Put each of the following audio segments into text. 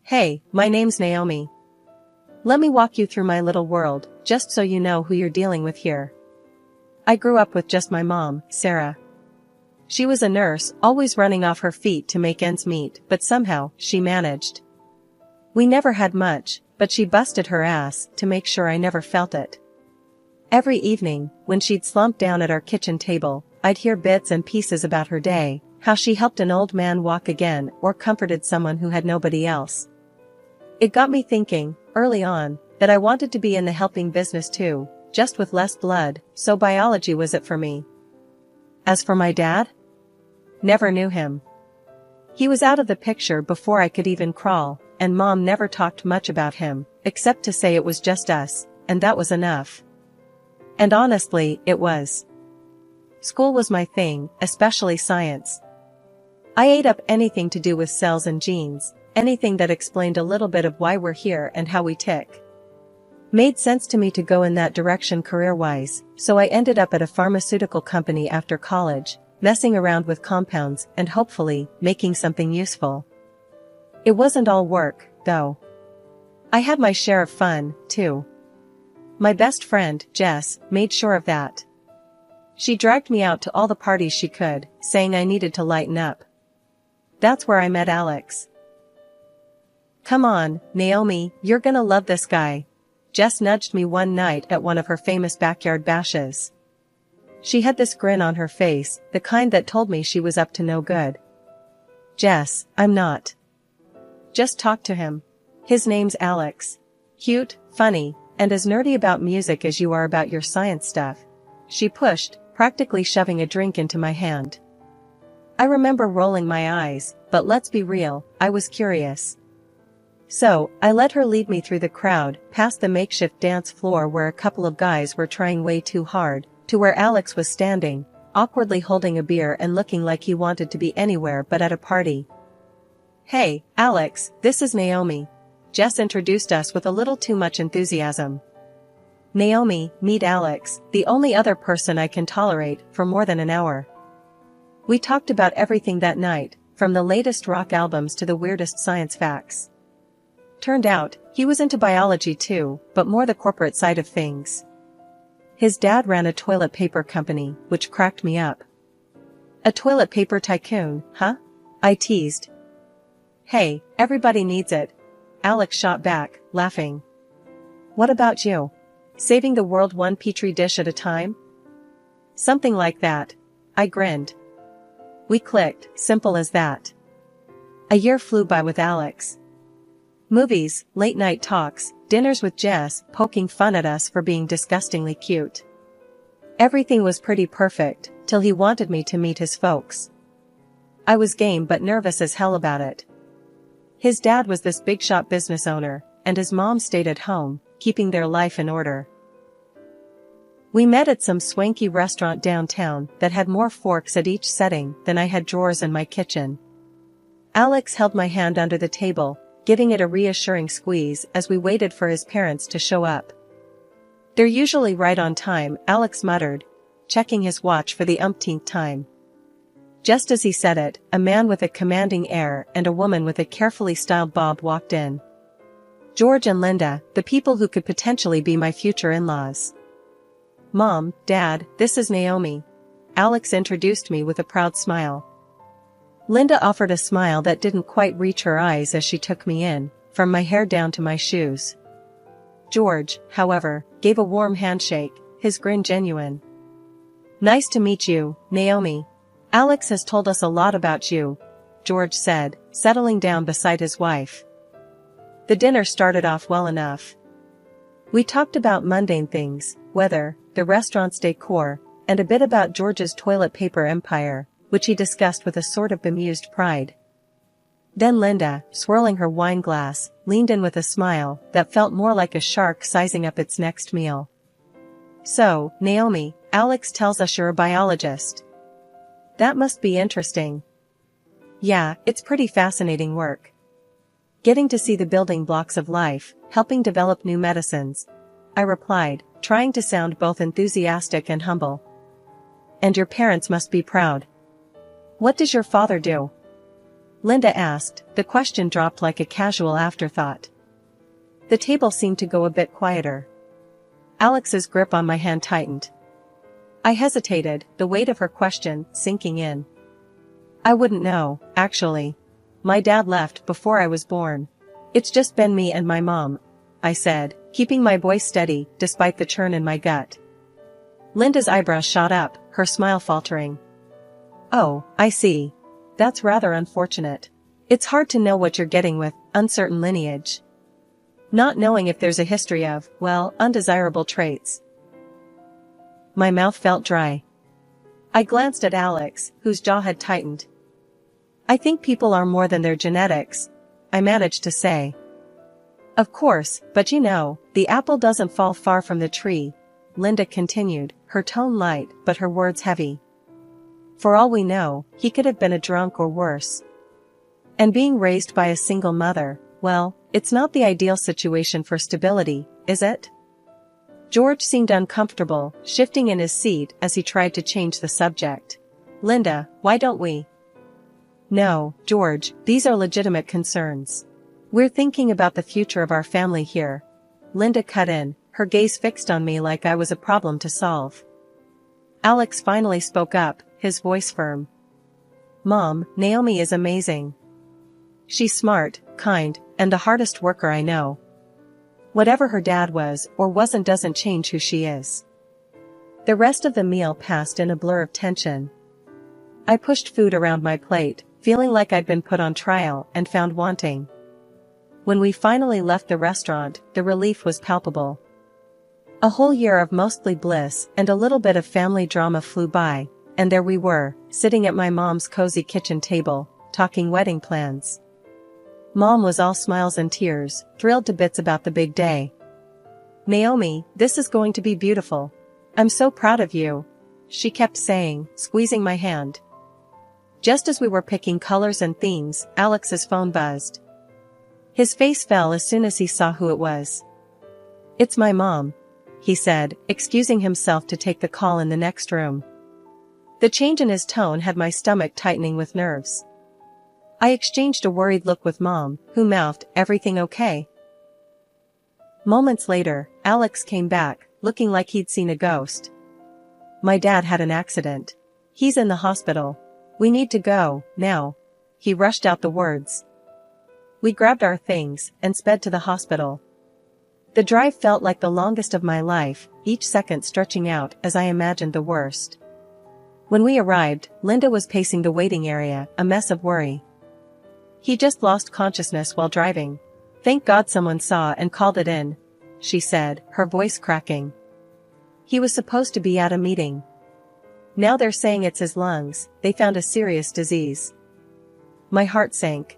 Hey, my name's Naomi. Let me walk you through my little world, just so you know who you're dealing with here. I grew up with just my mom, Sarah. She was a nurse, always running off her feet to make ends meet, but somehow, she managed. We never had much, but she busted her ass to make sure I never felt it. Every evening, when she'd slump down at our kitchen table, I'd hear bits and pieces about her day, how she helped an old man walk again or comforted someone who had nobody else. It got me thinking, early on, that I wanted to be in the helping business too, just with less blood, so biology was it for me. As for my dad? Never knew him. He was out of the picture before I could even crawl, and Mom never talked much about him, except to say it was just us, and that was enough. And honestly, it was. School was my thing, especially science. I ate up anything to do with cells and genes, anything that explained a little bit of why we're here and how we tick. Made sense to me to go in that direction career-wise, so I ended up at a pharmaceutical company after college, messing around with compounds and hopefully making something useful. It wasn't all work, though. I had my share of fun, too. My best friend, Jess, made sure of that. She dragged me out to all the parties she could, saying I needed to lighten up. That's where I met Alex. Come on, Naomi, you're gonna love this guy. Jess nudged me one night at one of her famous backyard bashes. She had this grin on her face, the kind that told me she was up to no good. Jess, I'm not. Just talk to him. His name's Alex. Cute, funny, and as nerdy about music as you are about your science stuff. She pushed, practically shoving a drink into my hand. I remember rolling my eyes, but let's be real, I was curious. So, I let her lead me through the crowd, past the makeshift dance floor where a couple of guys were trying way too hard, to where Alex was standing, awkwardly holding a beer and looking like he wanted to be anywhere but at a party. Hey, Alex, this is Naomi. Jess introduced us with a little too much enthusiasm. Naomi, meet Alex, the only other person I can tolerate for more than an hour. We talked about everything that night, from the latest rock albums to the weirdest science facts. Turned out, he was into biology too, but more the corporate side of things. His dad ran a toilet paper company, which cracked me up. A toilet paper tycoon, huh? I teased. Hey, everybody needs it. Alex shot back, laughing. What about you? Saving the world one petri dish at a time? Something like that. I grinned. We clicked, simple as that. A year flew by with Alex. Movies, late-night talks, dinners with Jess, poking fun at us for being disgustingly cute. Everything was pretty perfect, till he wanted me to meet his folks. I was game but nervous as hell about it. His dad was this big-shot business owner, and his mom stayed at home, keeping their life in order. We met at some swanky restaurant downtown that had more forks at each setting than I had drawers in my kitchen. Alex held my hand under the table, giving it a reassuring squeeze as we waited for his parents to show up. They're usually right on time, Alex muttered, checking his watch for the umpteenth time. Just as he said it, a man with a commanding air and a woman with a carefully styled bob walked in. George and Linda, the people who could potentially be my future in-laws. Mom, Dad, this is Naomi. Alex introduced me with a proud smile. Linda offered a smile that didn't quite reach her eyes as she took me in, from my hair down to my shoes. George, however, gave a warm handshake, his grin genuine. Nice to meet you, Naomi. Alex has told us a lot about you, George said, settling down beside his wife. The dinner started off well enough. We talked about mundane things, weather, the restaurant's decor, and a bit about George's toilet paper empire, which he discussed with a sort of bemused pride. Then Linda, swirling her wine glass, leaned in with a smile that felt more like a shark sizing up its next meal. So, Naomi, Alex tells us you're a biologist. That must be interesting. Yeah, it's pretty fascinating work. Getting to see the building blocks of life, helping develop new medicines, I replied, trying to sound both enthusiastic and humble. And your parents must be proud. What does your father do? Linda asked, the question dropped like a casual afterthought. The table seemed to go a bit quieter. Alex's grip on my hand tightened. I hesitated, the weight of her question sinking in. I wouldn't know, actually. My dad left before I was born. It's just been me and my mom, I said, keeping my voice steady despite the churn in my gut. Linda's eyebrows shot up, her smile faltering. Oh, I see. That's rather unfortunate. It's hard to know what you're getting with uncertain lineage. Not knowing if there's a history of, well, undesirable traits. My mouth felt dry. I glanced at Alex, whose jaw had tightened. I think people are more than their genetics, I managed to say. Of course, but you know, the apple doesn't fall far from the tree, Linda continued, her tone light but her words heavy. For all we know, he could have been a drunk or worse. And being raised by a single mother, well, it's not the ideal situation for stability, is it? George seemed uncomfortable, shifting in his seat as he tried to change the subject. Linda, why don't we? No, George, these are legitimate concerns. We're thinking about the future of our family here. Linda cut in, her gaze fixed on me like I was a problem to solve. Alex finally spoke up, his voice firm. Mom, Naomi is amazing. She's smart, kind, and the hardest worker I know. Whatever her dad was or wasn't doesn't change who she is. The rest of the meal passed in a blur of tension. I pushed food around my plate, feeling like I'd been put on trial and found wanting. When we finally left the restaurant, the relief was palpable. A whole year of mostly bliss and a little bit of family drama flew by, and there we were, sitting at my mom's cozy kitchen table, talking wedding plans. Mom was all smiles and tears, thrilled to bits about the big day. Naomi, this is going to be beautiful. I'm so proud of you, she kept saying, squeezing my hand. Just as we were picking colors and themes, Alex's phone buzzed. His face fell as soon as he saw who it was. It's my mom, he said, excusing himself to take the call in the next room. The change in his tone had my stomach tightening with nerves. I exchanged a worried look with Mom, who mouthed, "Everything okay?" Moments later, Alex came back, looking like he'd seen a ghost. My dad had an accident. He's in the hospital. We need to go, now. He rushed out the words. We grabbed our things and sped to the hospital. The drive felt like the longest of my life, each second stretching out as I imagined the worst. When we arrived, Linda was pacing the waiting area, a mess of worry. He just lost consciousness while driving. Thank God someone saw and called it in, she said, her voice cracking. He was supposed to be at a meeting. Now they're saying it's his lungs, they found a serious disease. My heart sank.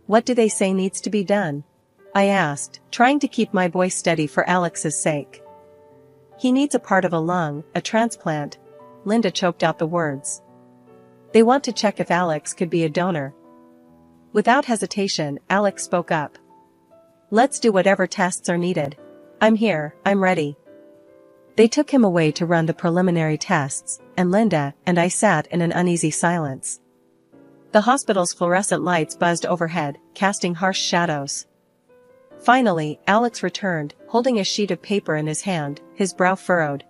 What do they say needs to be done? I asked, trying to keep my voice steady for Alex's sake. He needs a part of a lung, a transplant. Linda choked out the words. They want to check if Alex could be a donor. Without hesitation, Alex spoke up. Let's do whatever tests are needed. I'm here, I'm ready. They took him away to run the preliminary tests, and Linda and I sat in an uneasy silence. The hospital's fluorescent lights buzzed overhead, casting harsh shadows. Finally, Alex returned, holding a sheet of paper in his hand, his brow furrowed.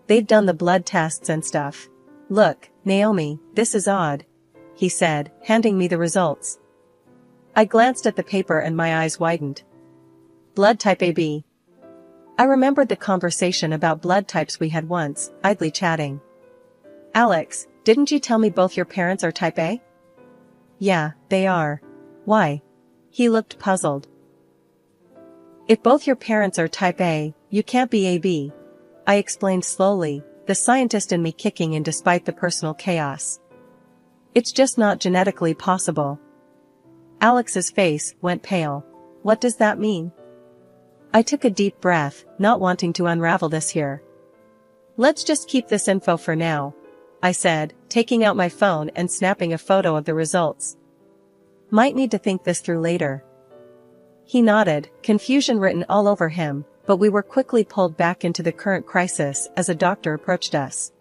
They've done the blood tests and stuff. Look, Naomi, this is odd, he said, handing me the results. I glanced at the paper and my eyes widened. Blood type AB. I remembered the conversation about blood types we had once, idly chatting. Alex, didn't you tell me both your parents are type A? Yeah, they are. Why? He looked puzzled. If both your parents are type A, you can't be AB. I explained slowly, the scientist in me kicking in despite the personal chaos. It's just not genetically possible. Alex's face went pale. What does that mean? I took a deep breath, not wanting to unravel this here. Let's just keep this info for now, I said, taking out my phone and snapping a photo of the results. Might need to think this through later. He nodded, confusion written all over him, but we were quickly pulled back into the current crisis as a doctor approached us.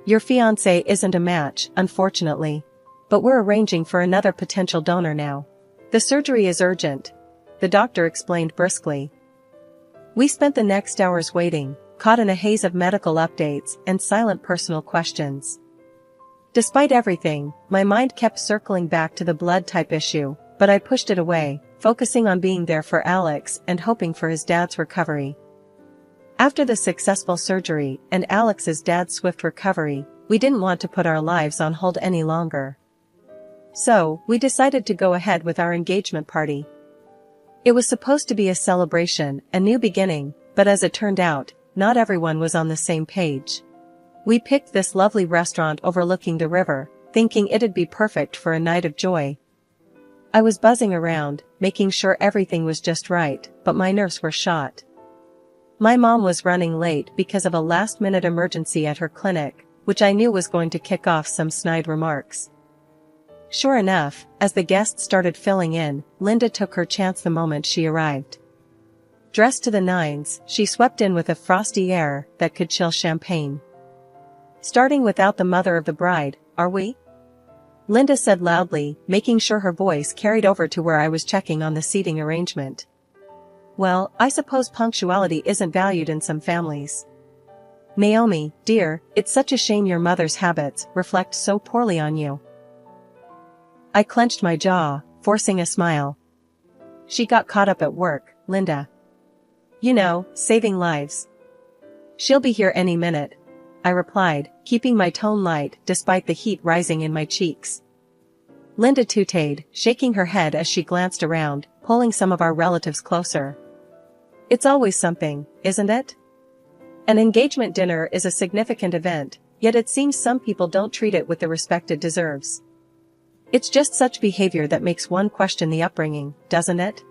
Your fiancé isn't a match, unfortunately. but we're arranging for another potential donor now. The surgery is urgent, the doctor explained briskly. We spent the next hours waiting, caught in a haze of medical updates and silent personal questions. Despite everything, my mind kept circling back to the blood type issue, but I pushed it away, focusing on being there for Alex and hoping for his dad's recovery. After the successful surgery and Alex's dad's swift recovery, we didn't want to put our lives on hold any longer. So, we decided to go ahead with our engagement party. It was supposed to be a celebration, a new beginning, but as it turned out, not everyone was on the same page. We picked this lovely restaurant overlooking the river, thinking it'd be perfect for a night of joy. I was buzzing around, making sure everything was just right, but my nerves were shot. My mom was running late because of a last-minute emergency at her clinic, which I knew was going to kick off some snide remarks. Sure enough, as the guests started filling in, Linda took her chance the moment she arrived. Dressed to the nines, she swept in with a frosty air that could chill champagne. Starting without the mother of the bride, are we? Linda said loudly, making sure her voice carried over to where I was checking on the seating arrangement. Well, I suppose punctuality isn't valued in some families. Naomi, dear, it's such a shame your mother's habits reflect so poorly on you. I clenched my jaw, forcing a smile. She got caught up at work, Linda. You know, saving lives. She'll be here any minute, I replied, keeping my tone light despite the heat rising in my cheeks. Linda tooted, shaking her head as she glanced around, pulling some of our relatives closer. It's always something, isn't it? An engagement dinner is a significant event, yet it seems some people don't treat it with the respect it deserves. It's just such behavior that makes one question the upbringing, doesn't it?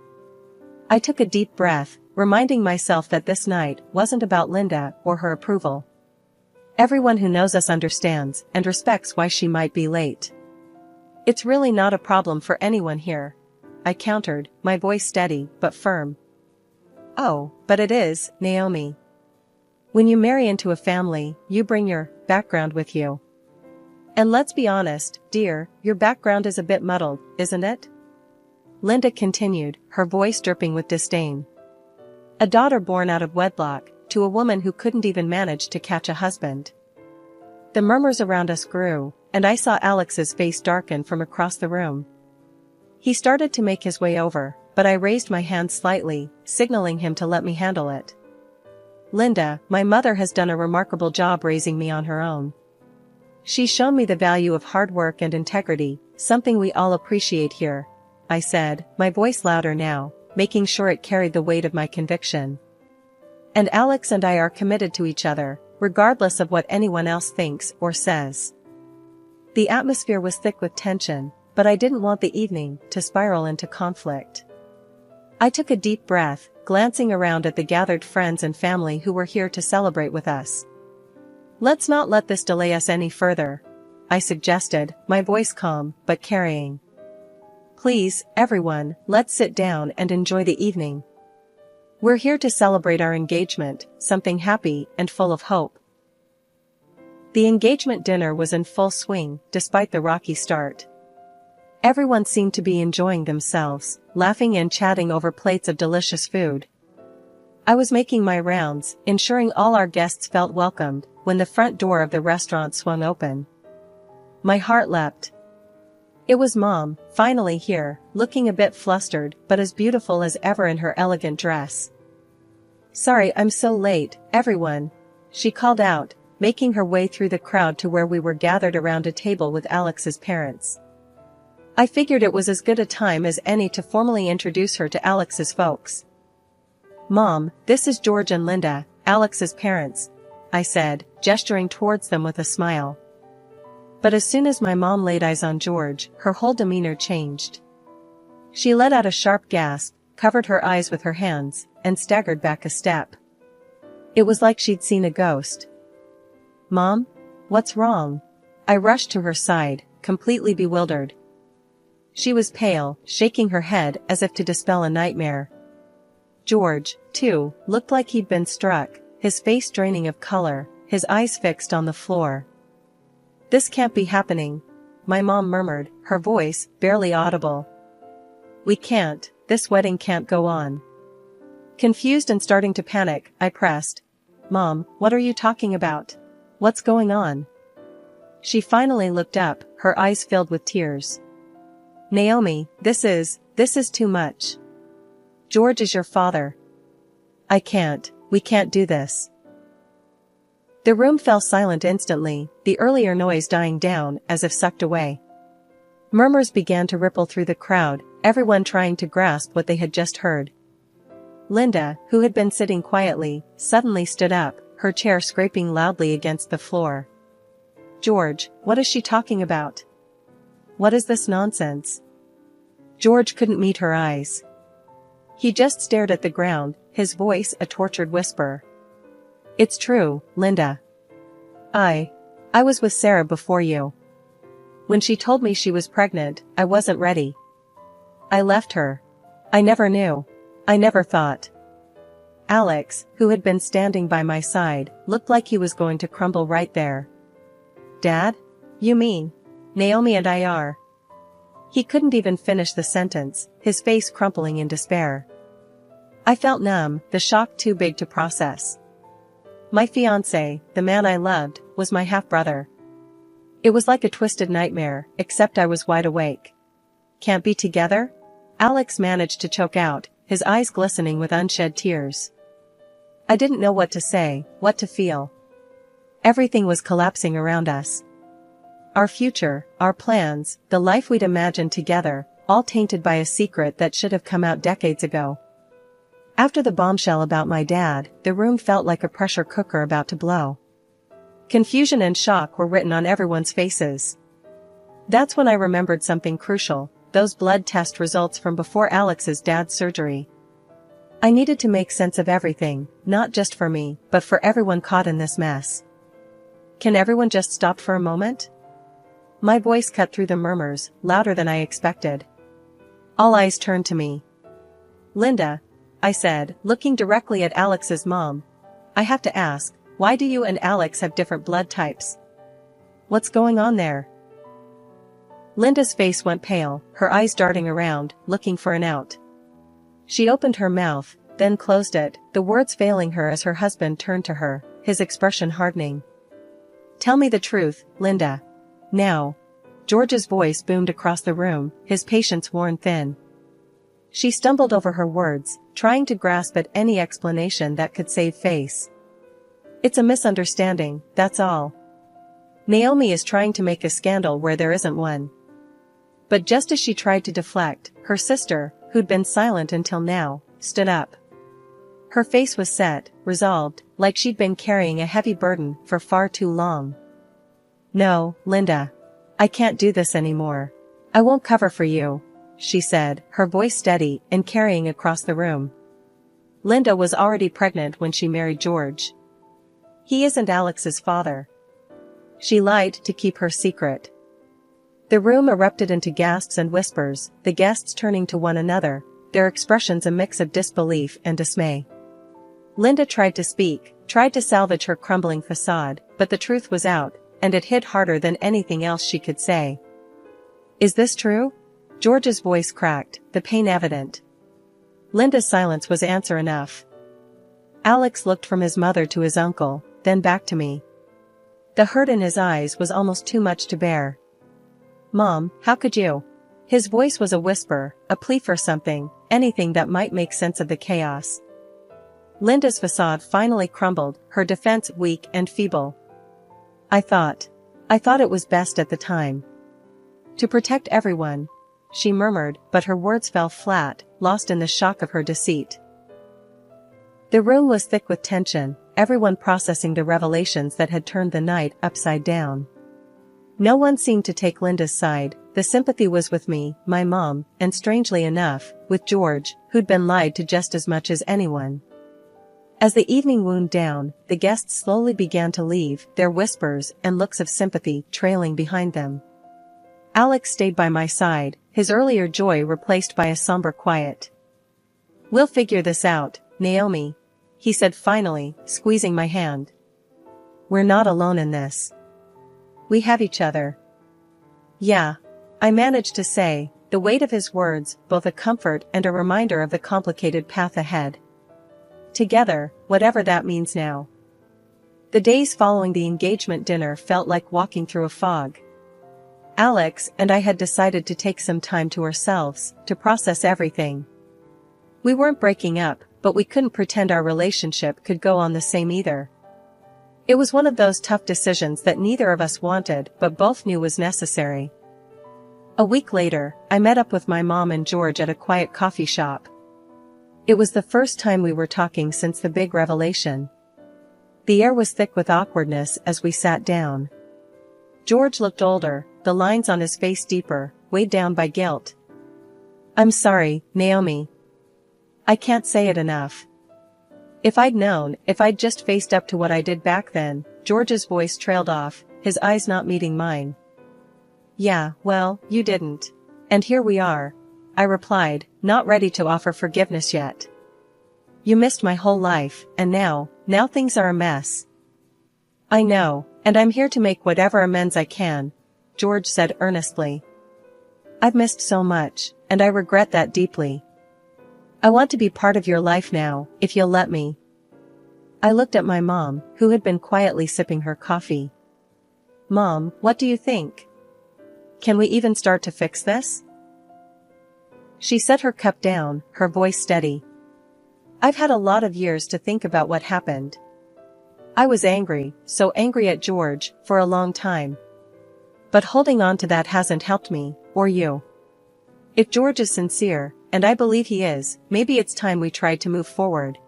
I took a deep breath, reminding myself that this night wasn't about Linda or her approval. Everyone who knows us understands and respects why she might be late. It's really not a problem for anyone here, I countered, my voice steady but firm. Oh, but it is, Naomi. When you marry into a family, you bring your background with you. And let's be honest, dear, your background is a bit muddled, isn't it? Linda continued, her voice dripping with disdain. A daughter born out of wedlock, to a woman who couldn't even manage to catch a husband. The murmurs around us grew, and I saw Alex's face darken from across the room. He started to make his way over, but I raised my hand slightly, signaling him to let me handle it. Linda, my mother has done a remarkable job raising me on her own. She's shown me the value of hard work and integrity, something we all appreciate here, I said, my voice louder now, making sure it carried the weight of my conviction. And Alex and I are committed to each other, regardless of what anyone else thinks or says. The atmosphere was thick with tension, but I didn't want the evening to spiral into conflict. I took a deep breath, glancing around at the gathered friends and family who were here to celebrate with us. Let's not let this delay us any further, I suggested, my voice calm but carrying. Please, everyone, let's sit down and enjoy the evening. We're here to celebrate our engagement, something happy and full of hope. The engagement dinner was in full swing, despite the rocky start. Everyone seemed to be enjoying themselves, laughing and chatting over plates of delicious food. I was making my rounds, ensuring all our guests felt welcomed, when the front door of the restaurant swung open. My heart leapt. It was Mom, finally here, looking a bit flustered but as beautiful as ever in her elegant dress. Sorry I'm so late, everyone, she called out, making her way through the crowd to where we were gathered around a table with Alex's parents. I figured it was as good a time as any to formally introduce her to Alex's folks. Mom, this is George and Linda, Alex's parents, I said, gesturing towards them with a smile. But as soon as my mom laid eyes on George, her whole demeanor changed. She let out a sharp gasp, covered her eyes with her hands, and staggered back a step. It was like she'd seen a ghost. Mom? What's wrong? I rushed to her side, completely bewildered. She was pale, shaking her head as if to dispel a nightmare. George, too, looked like he'd been struck, his face draining of color, his eyes fixed on the floor. This can't be happening. my mom murmured, her voice barely audible. We can't, this wedding can't go on. Confused and starting to panic, I pressed. Mom, what are you talking about? What's going on? She finally looked up, her eyes filled with tears. Naomi, this is too much. George is your father. We can't do this. The room fell silent instantly, the earlier noise dying down as if sucked away. Murmurs began to ripple through the crowd, everyone trying to grasp what they had just heard. Linda, who had been sitting quietly, suddenly stood up, her chair scraping loudly against the floor. George, what is she talking about? What is this nonsense? George couldn't meet her eyes. He just stared at the ground, his voice a tortured whisper. It's true, Linda. I was with Sarah before you. When she told me she was pregnant, I wasn't ready. I left her. I never knew. I never thought. Alex, who had been standing by my side, looked like he was going to crumble right there. Dad? You mean? Naomi and I are. He couldn't even finish the sentence, his face crumpling in despair. I felt numb, the shock too big to process. My fiancé, the man I loved, was my half-brother. It was like a twisted nightmare, except I was wide awake. Can't be together? Alex managed to choke out, his eyes glistening with unshed tears. I didn't know what to say, what to feel. Everything was collapsing around us. Our future, our plans, the life we'd imagined together, all tainted by a secret that should have come out decades ago. After the bombshell about my dad, the room felt like a pressure cooker about to blow. Confusion and shock were written on everyone's faces. That's when I remembered something crucial, those blood test results from before Alex's dad's surgery. I needed to make sense of everything, not just for me, but for everyone caught in this mess. Can everyone just stop for a moment? My voice cut through the murmurs, louder than I expected. All eyes turned to me. Linda, I said, looking directly at Alex's mom. I have to ask, why do you and Alex have different blood types? What's going on there? Linda's face went pale, her eyes darting around, looking for an out. She opened her mouth, then closed it, the words failing her as her husband turned to her, his expression hardening. Tell me the truth, Linda. Now. George's voice boomed across the room, his patience worn thin. She stumbled over her words, trying to grasp at any explanation that could save face. It's a misunderstanding, that's all. Naomi is trying to make a scandal where there isn't one. But just as she tried to deflect, her sister, who'd been silent until now, stood up. Her face was set, resolved, like she'd been carrying a heavy burden for far too long. No, Linda. I can't do this anymore. I won't cover for you, she said, her voice steady and carrying across the room. Linda was already pregnant when she married George. He isn't Alex's father. She lied to keep her secret. The room erupted into gasps and whispers, the guests turning to one another, their expressions a mix of disbelief and dismay. Linda tried to speak, tried to salvage her crumbling facade, but the truth was out, and it hit harder than anything else she could say. Is this true? George's voice cracked, the pain evident. Linda's silence was answer enough. Alex looked from his mother to his uncle, then back to me. The hurt in his eyes was almost too much to bear. Mom, how could you? His voice was a whisper, a plea for something, anything that might make sense of the chaos. Linda's facade finally crumbled, her defense weak and feeble. I thought it was best at the time. To protect everyone, she murmured, but her words fell flat, lost in the shock of her deceit. The room was thick with tension, everyone processing the revelations that had turned the night upside down. No one seemed to take Linda's side, the sympathy was with me, my mom, and strangely enough, with George, who'd been lied to just as much as anyone. As the evening wound down, the guests slowly began to leave, their whispers and looks of sympathy trailing behind them. Alex stayed by my side, his earlier joy replaced by a somber quiet. We'll figure this out, Naomi, he said finally, squeezing my hand. We're not alone in this. We have each other. Yeah. I managed to say, the weight of his words, both a comfort and a reminder of the complicated path ahead. Together, whatever that means now. The days following the engagement dinner felt like walking through a fog. Alex and I had decided to take some time to ourselves, to process everything. We weren't breaking up, but we couldn't pretend our relationship could go on the same either. It was one of those tough decisions that neither of us wanted but both knew was necessary. A week later, I met up with my mom and George at a quiet coffee shop. It was the first time we were talking since the big revelation. The air was thick with awkwardness as we sat down. George looked older, the lines on his face deeper, weighed down by guilt. "I'm sorry, Naomi. I can't say it enough. If I'd just faced up to what I did back then." George's voice trailed off, his eyes not meeting mine. "Yeah, well, you didn't. And here we are," I replied, not ready to offer forgiveness yet. "You missed my whole life, and now things are a mess." "I know, and I'm here to make whatever amends I can," George said earnestly. "I've missed so much, and I regret that deeply. I want to be part of your life now, if you'll let me." I looked at my mom, who had been quietly sipping her coffee. "Mom, what do you think? Can we even start to fix this?" She set her cup down, her voice steady. "I've had a lot of years to think about what happened. I was angry, so angry at George, for a long time. But holding on to that hasn't helped me, or you. If George is sincere, and I believe he is, maybe it's time we tried to move forward."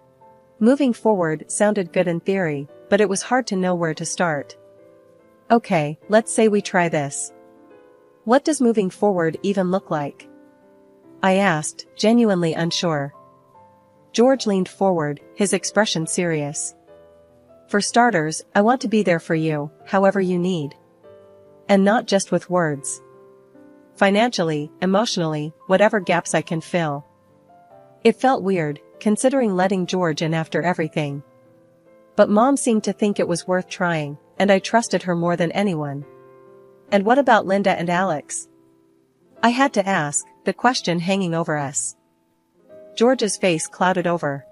Moving forward sounded good in theory, but it was hard to know where to start. "Okay, let's say we try this. What does moving forward even look like?" I asked, genuinely unsure. George leaned forward, his expression serious. "For starters, I want to be there for you, however you need. And not just with words. Financially, emotionally, whatever gaps I can fill." It felt weird, considering letting George in after everything. But Mom seemed to think it was worth trying, and I trusted her more than anyone. "And what about Linda and Alex?" I had to ask, the question hanging over us. George's face clouded over.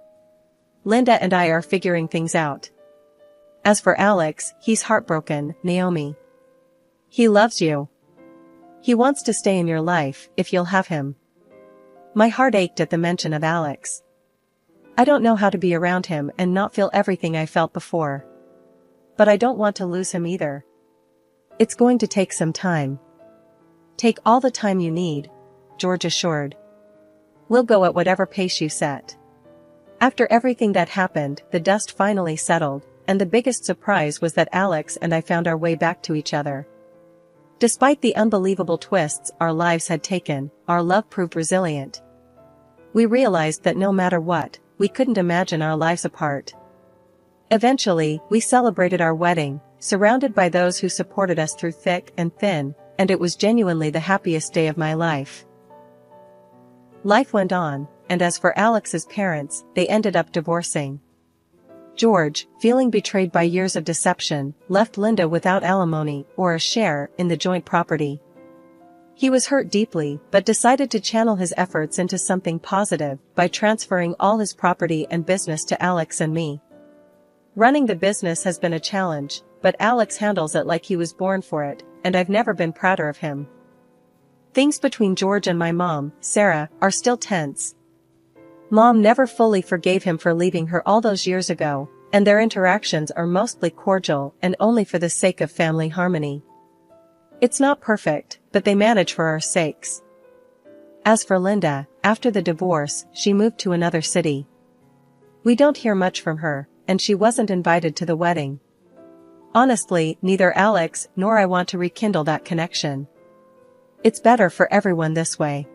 "Linda and I are figuring things out. As for Alex, he's heartbroken, Naomi. He loves you. He wants to stay in your life, if you'll have him." My heart ached at the mention of Alex. I don't know how to be around him and not feel everything I felt before. But I don't want to lose him either. "It's going to take some time." "Take all the time you need," George assured. "We'll go at whatever pace you set." After everything that happened, the dust finally settled, and the biggest surprise was that Alex and I found our way back to each other. Despite the unbelievable twists our lives had taken, our love proved resilient. We realized that no matter what, we couldn't imagine our lives apart. Eventually, we celebrated our wedding, surrounded by those who supported us through thick and thin, and it was genuinely the happiest day of my life. Life went on, and as for Alex's parents, they ended up divorcing. George, feeling betrayed by years of deception, left Linda without alimony or a share in the joint property. He was hurt deeply, but decided to channel his efforts into something positive by transferring all his property and business to Alex and me. Running the business has been a challenge, but Alex handles it like he was born for it, and I've never been prouder of him. Things between George and my mom, Sarah, are still tense. Mom never fully forgave him for leaving her all those years ago, and their interactions are mostly cordial and only for the sake of family harmony. It's not perfect, but they manage for our sakes. As for Linda, after the divorce, she moved to another city. We don't hear much from her, and she wasn't invited to the wedding. Honestly, neither Alex nor I want to rekindle that connection. It's better for everyone this way.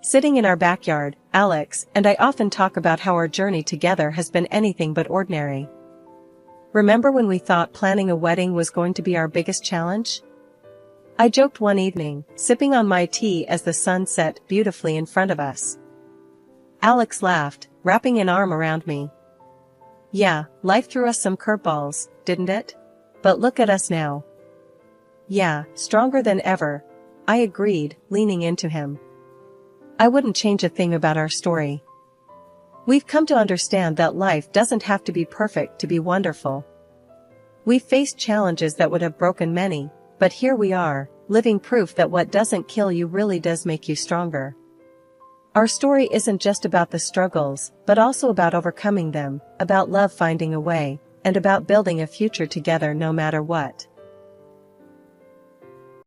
Sitting in our backyard, Alex and I often talk about how our journey together has been anything but ordinary. Remember when we thought planning a wedding was going to be our biggest challenge? I joked one evening, sipping on my tea as the sun set beautifully in front of us. Alex laughed, wrapping an arm around me. "Yeah, life threw us some curveballs, didn't it? But look at us now. Yeah, stronger than ever, I agreed, leaning into him. I wouldn't change a thing about our story. We've come to understand that life doesn't have to be perfect to be wonderful. We've faced challenges that would have broken many, but here we are, living proof that what doesn't kill you really does make you stronger. Our story isn't just about the struggles, but also about overcoming them, about love finding a way, and about building a future together no matter what.